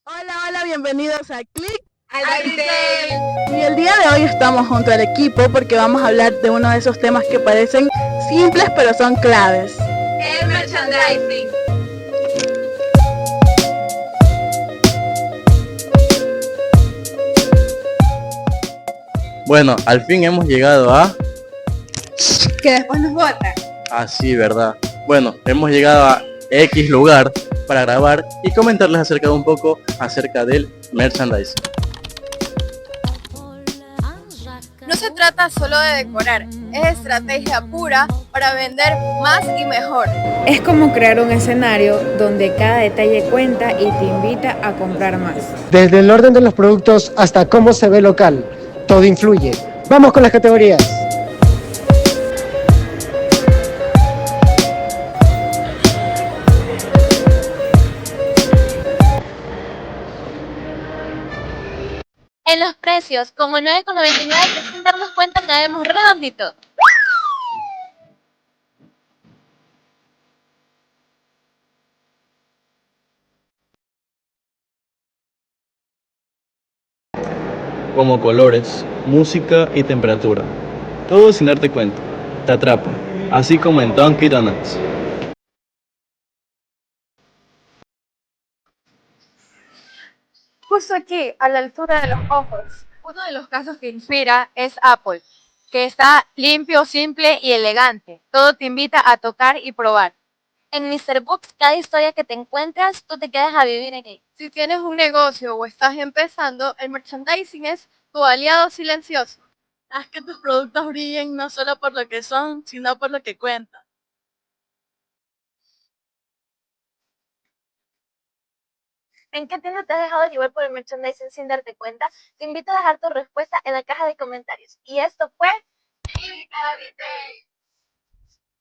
Hola, hola, bienvenidos a Click Al al Retail. Retail. Y el día de hoy estamos junto al equipo porque vamos a hablar de uno de esos temas que parecen simples pero son claves. El merchandising. Bueno, al fin hemos llegado a... Que después nos vota. Ah, sí, ¿verdad? Bueno, hemos llegado a X lugar para grabar y comentarles acerca de un poco acerca del merchandising. No se trata solo de decorar, es estrategia pura para vender más y mejor. Es como crear un escenario donde cada detalle cuenta y te invita a comprar más. Desde el orden de los productos hasta cómo se ve local, todo influye. Vamos con las categorías. En los precios, como 9,99, sin darnos cuenta caemos redondito. Como colores, música y temperatura. Todo sin darte cuenta. Te atrapa, así como en Dunkin' Donuts. Justo aquí, a la altura de los ojos. Uno de los casos que inspira es Apple, que está limpio, simple y elegante. Todo te invita a tocar y probar. En Mr. Books, cada historia que te encuentras, tú te quedas a vivir en ella. Si tienes un negocio o estás empezando, el merchandising es tu aliado silencioso. Haz que tus productos brillen no solo por lo que son, sino por lo que cuentan. ¿En qué tienda te has dejado llevar por el merchandising sin darte cuenta? Te invito a dejar tu respuesta en la caja de comentarios. Y esto fue...